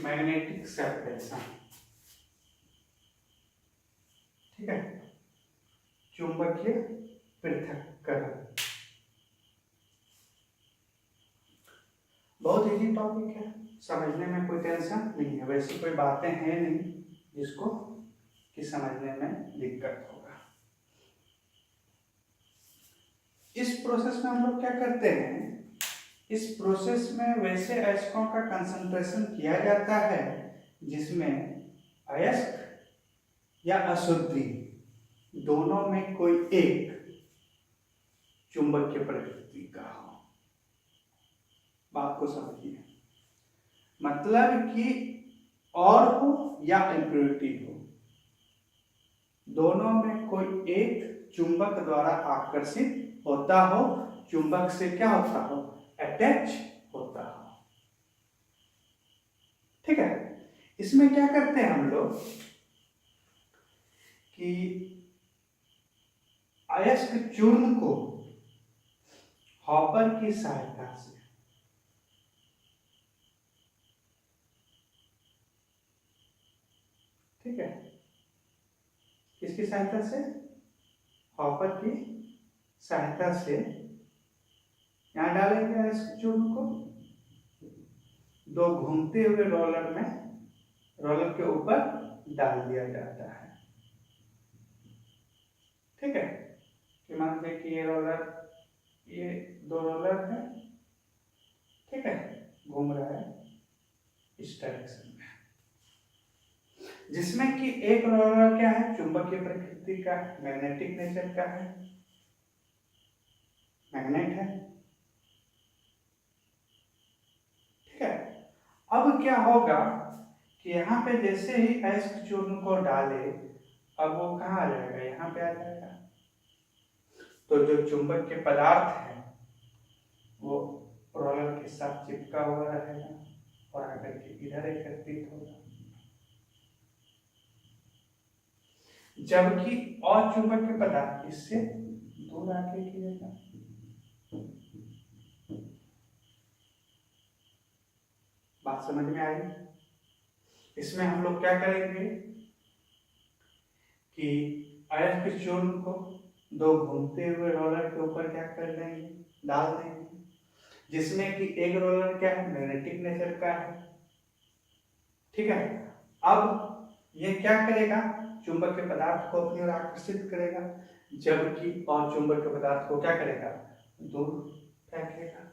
Magnetic separation, ठीक है, चुंबकीय पृथक्करण। बहुत इजी टॉपिक है, समझने में कोई टेंशन नहीं है, वैसी कोई बातें हैं नहीं जिसको कि समझने में दिक्कत होगा। इस प्रोसेस में हम लोग क्या करते हैं, इस प्रोसेस में वैसे अयस्कों का कंसंट्रेशन किया जाता है जिसमें अयस्क या अशुद्धि दोनों में कोई एक चुंबकीय प्रकृति का हो। बात को समझिए, मतलब कि और हो या इम्प्योरिटी हो, दोनों में कोई एक चुंबक द्वारा आकर्षित होता हो, चुंबक से क्या होता हो, अटैच होता हो, ठीक है। इसमें क्या करते हैं हम लोग कि अयस्क चूर्ण को हॉपर की सहायता से, ठीक है, किसकी सहायता से, हॉपर की सहायता से यहां डालेंगे अयस्क चूर्ण को, दो घूमते हुए रोलर में, रोलर के ऊपर डाल दिया जाता है, ठीक है। कि मान लीजिए कि ये रोलर, ये दो रोलर है, ठीक है, घूम रहा है इस डायरेक्शन में, जिसमें कि एक रोलर क्या है, चुंबकीय प्रकृति का, मैग्नेटिक नेचर का है, मैग्नेट है, ठीक है। अब क्या होगा कि यहाँ पे जैसे ही अयस्क चूर्ण को डाले, अब वो कहाँ आ जाएगा, यहाँ पे आ जाएगा, तो जो चुंबक के पदार्थ है वो रोलर के साथ चिपका हुआ रहेगा और आकर के इधर एकत्रित होगा, जबकि अचुंबक के पदार्थ इससे दूर आके गिरेगा। बात समझ में आई? इसमें हम लोग क्या करेंगे कि अयस्क चूर्ण को दो घूमते हुए रोलर के ऊपर क्या कर देंगे, डाल देंगे, जिसमें कि एक रोलर क्या है, मैग्नेटिक नेचर का है, ठीक है। अब ये क्या करेगा, चुंबक के पदार्थ को अपनी ओर आकर्षित करेगा, जबकि और चुंबक के पदार्थ को क्या करेगा, दूर फेंकेगा।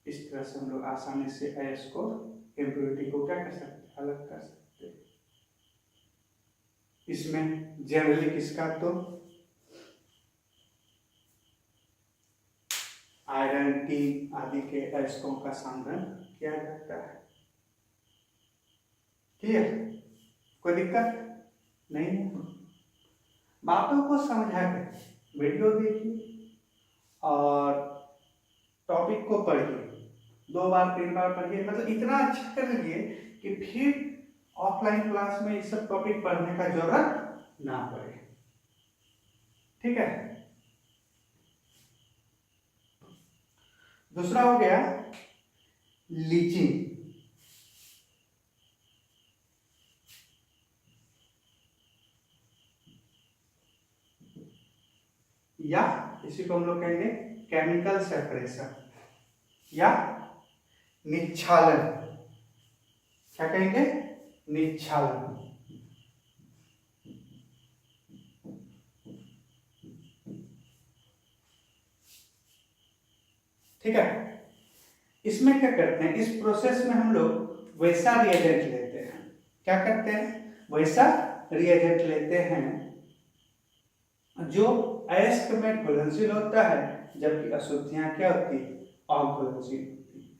इस तरह से हम लोग आसानी से अयस्क को, इम्प्योरिटी को क्या कर सकते हैं, अलग कर सकते हैं। इसमें जनरली किसका, तो आयरन, टीन आदि के अयस्कों का संग्रह किया जाता है। क्लियर? कोई दिक्कत नहीं है? बातों को समझा कर वीडियो देखिए और टॉपिक को पढ़िए, 2 बार 3 बार पढ़िए, मतलब इतना अच्छा कर लीजिए कि फिर ऑफलाइन क्लास में ये सब टॉपिक पढ़ने का जरूरत ना पड़े, ठीक है। दूसरा हो गया लीचिंग, या इसी को हम लोग कहेंगे केमिकल सेपरेशन या निच्छालन। क्या कहेंगे, निच्छालन, ठीक है। इसमें क्या करते हैं, इस प्रोसेस में हम लोग वैसा रिएजेंट लेते हैं, क्या करते हैं, वैसा रिएजेंट लेते हैं जो अयस्क में घुलनशील होता है, जबकि अशुद्धियां क्या होती है, अघुलनशील होती है,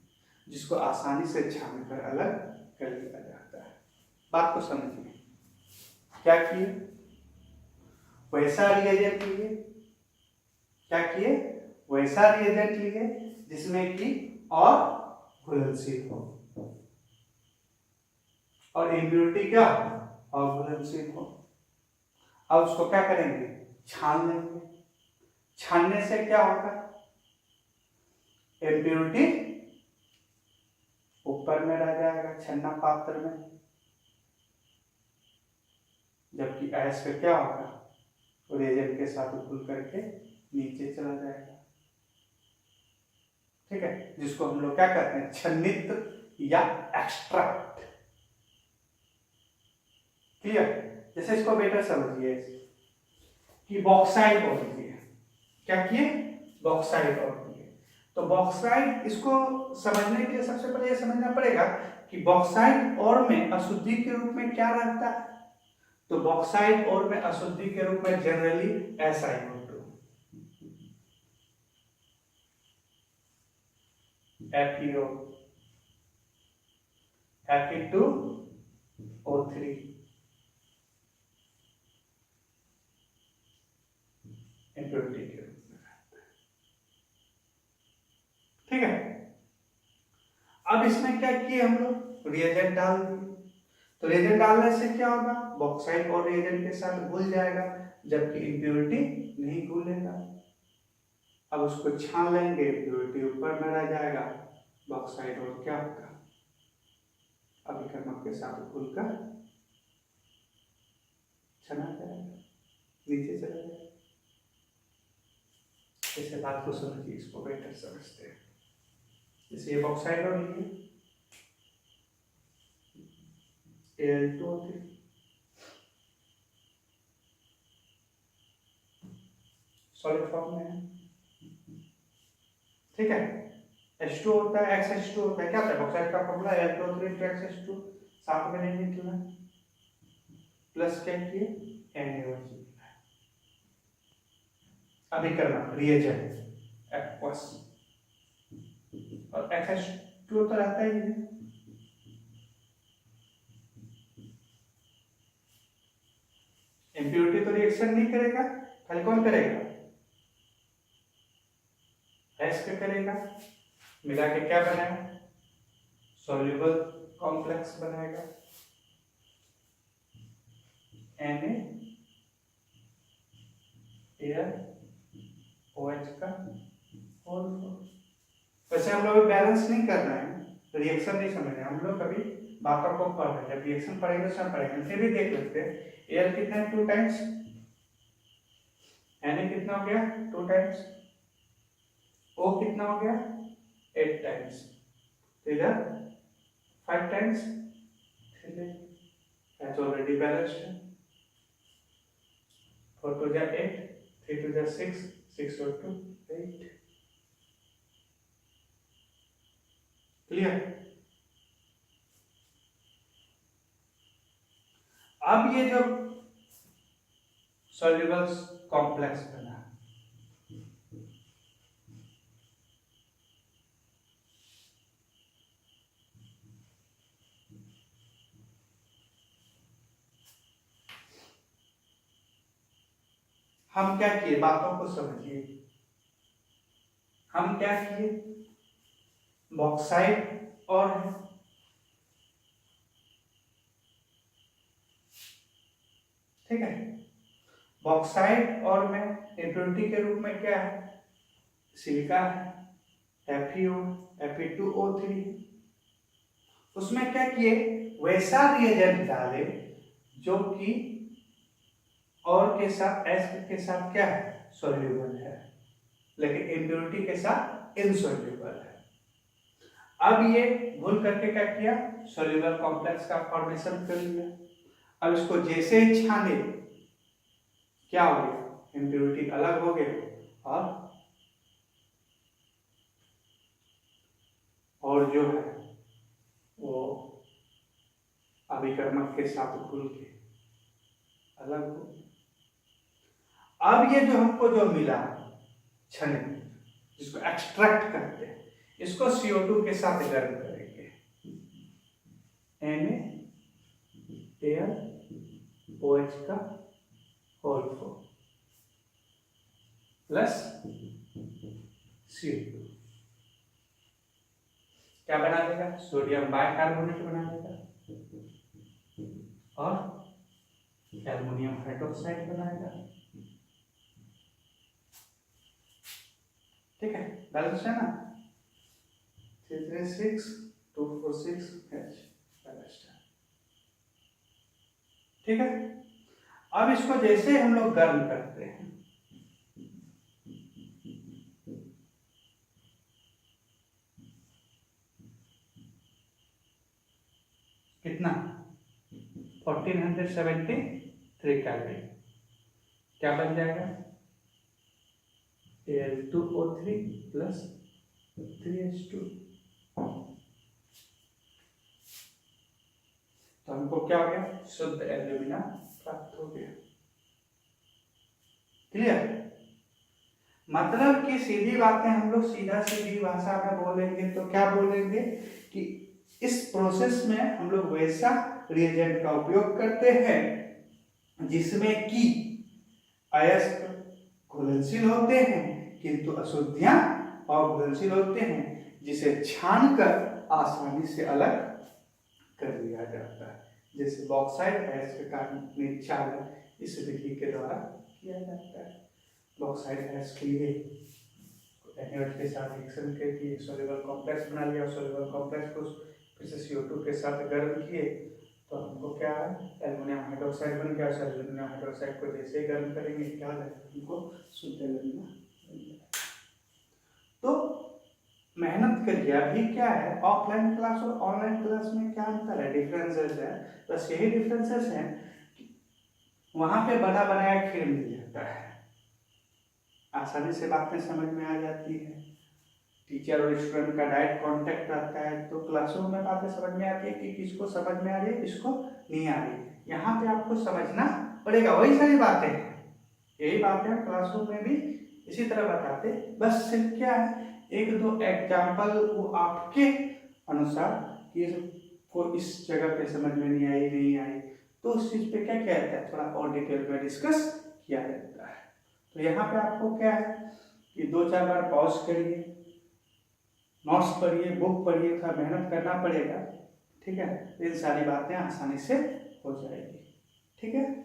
जिसको आसानी से छानकर अलग कर लिया जाता है। बात को समझिए, क्या किए, वैसा रिएजेंट लिए, क्या किए, वैसा रिएजेंट लिए जिसमें कि और घुलनशील हो और इम्प्योरिटी क्या हो, अघुलनशील हो। अब उसको क्या करेंगे, छान लेंगे। छानने से क्या होगा, इम्प्योरिटी ऊपर में रह जाएगा, छन्ना पात्र में, जबकि ऐश का क्या होगा, रिएजेंट के साथ घुल करके नीचे चला जाएगा। ठीक है, जिसको हम लोग क्या कहते हैं, छन्नित या एक्सट्रैक्ट। क्लियर? जैसे इसको बेटर समझिए कि बॉक्साइट होती है, क्या किए, बॉक्साइट होती है। तो बॉक्साइट, इसको समझने के लिए सबसे पहले ये समझना पड़ेगा कि बॉक्साइट और में अशुद्धि के रूप में क्या रहता है। तो बॉक्साइट और में अशुद्धि के रूप में generally SiO2, FeO, Fe2O3, impurity के रूप में रहता है। ठीक है, अब इसमें क्या किए हम लोग, रिएजेंट डाल दिए। तो रिएजेंट डालने से क्या होगा, बॉक्साइट और रिएजेंट के साथ घुल जाएगा, जबकि इम्प्योरिटी नहीं घुलेगा। अब उसको छान लेंगे, इम्प्योरिटी ऊपर में रह जाएगा, बॉक्साइट और क्या होगा, अभिकर्मक के साथ घुलकर छना जाएगा, नीचे चला जाएगा। इसे बात को समझिए, इसको बेटर समझते हैं। जैसे ये बॉक्साइट और ये Al2O3, सॉलिड फॉर्म में है। ठीक है, H2 होता है, XH2 होता है, क्या होता है, बॉक्साइट का फॉर्मूला Al2O3 XH2, साथ में नहीं निकलना, प्लस क्या किए, NaOH, अभिकर्मक रिएजेंट एक्वस, और XH2 तो रहता ही है। इम्प्योरिटी तो रिएक्शन नहीं करेगा, खाली कौन करेगा, एस पे करेगा, मिला के क्या बनाएगा, सॉल्युबल कॉम्प्लेक्स बनाएगा, NaOH का होल। वैसे हम लोग बैलेंस नहीं कर रहे हैं, रिएक्शन नहीं समझ रहे हैं, हम लोग कभी बातों को पढ़ रहे हैं, जब रिएक्शन पढ़ेंगे सब पढ़ेंगे। फिर भी देख लेते हैं, Al कितना है, 2 टाइम्स, Na कितना हो गया, 2 टाइम्स, O कितना हो गया, 8 टाइम्स, तो इधर 5 टाइम्स, H ऑलरेडी बैलेंस्ड है, 4 2 जा 8, 3 2 जा 6, 6 और 2 8। क्लियर? अब ये जो सॉल्युबल कॉम्प्लेक्स बना, हम क्या किए, बातों को समझिए, हम क्या किए, बॉक्साइट और ठीक है, बॉक्साइट और में इम्प्योरिटी के रूप में क्या है, सिलिका है, FeO, Fe2O3। उसमें क्या किए, वैसा रिएजेंट डाले जो कि और के साथ, एस के साथ क्या है, सॉल्युबल है, लेकिन इम्प्योरिटी के साथ इनसॉल्युबल है। अब ये घुल करके क्या किया, सॉल्युबल कॉम्प्लेक्स का फॉर्मेशन कर लिया। अब इसको जैसे ही छाने, क्या हो गया, इम्प्योरिटी अलग हो गया, और जो है वो अभिकर्मक के साथ घुल के अलग हो। अब ये जो हमको जो मिला छने, जिसको एक्सट्रैक्ट करते हैं, इसको CO2 के साथ गर्म करेंगे, NaOH का होल 4 प्लस CO2 क्या बना देगा, सोडियम बाइकार्बोनेट बना देगा, और एल्युमिनियम हाइड्रोक्साइड बनाएगा। ठीक है, बैलेंस है ना, 336 246H। पहला स्टेप। ठीक है, अब इसको जैसे हम लोग गर्म करते हैं, कितना 1473 कैलोरी, क्या बन जाएगा Al2O3 प्लस 3H2। तो हमको क्या हो गया, शुद्ध एल्यूमिना प्राप्त हो गया। क्लियर, मतलब कि सीधी बातें हम लोग सीधा सीधी भाषा में बोलेंगे तो क्या बोलेंगे कि इस प्रोसेस में हम लोग वैसा रिएजेंट का उपयोग करते हैं जिसमें कि अयस्क घुलनशील होते हैं किंतु अशुद्धियां अघुलनशील होते हैं, जिसे छानकर आसानी से अलग कर लिया जाता है। जैसे बॉक्साइट अयस्क का निक्षालन इस विधि के द्वारा किया जाता है। बॉक्साइट अयस्क के लिए NaOH के साथ रिएक्शन करके सोल्यूबल कॉम्प्लेक्स बना लिया, सोल्यूबल कॉम्प्लेक्स को फिर से CO2 के साथ गर्म किए तो हमको क्या है, एल्युमिनियम हाइड्रोक्साइड बन गया। एल्युमिनियम हाइड्रोक्साइड को जैसे ही गर्म करेंगे क्या हो जाएगा, हमको शुद्ध एल्युमिनियम बन जाएगा। तो मेहनत करिए। अभी क्या है, ऑफलाइन क्लास और ऑनलाइन क्लास में क्या अंतर है, डिफरेंसेस है, बस यही डिफरेंसेस हैं कि वहां पे बना बनाया खेल मिल जाता है, आसानी से बातें समझ में आ जाती है, टीचर और स्टूडेंट का डायरेक्ट कांटेक्ट रहता है, तो क्लासरूम में बातें समझ में आती है कि किसको समझ में आ रही है किसको नहीं आ रही। यहाँ पे आपको समझना पड़ेगा, वही सारी बातें हैं, यही बातें क्लासरूम में भी इसी तरह बताते, बस सिर्फ क्या है एक दो एग्जाम्पल वो आपके अनुसार कि को इस जगह पे समझ में नहीं आई तो उस चीज पे क्या किया जाता है, थोड़ा और डिटेल में डिस्कस किया जाता है। तो यहाँ पे आपको क्या है कि 2-4 बार पॉज करिए, नोट्स पढ़िए, बुक पढ़िए, थोड़ा मेहनत करना पड़ेगा। ठीक है, इन सारी बातें आसानी से हो जाएगी। ठीक है।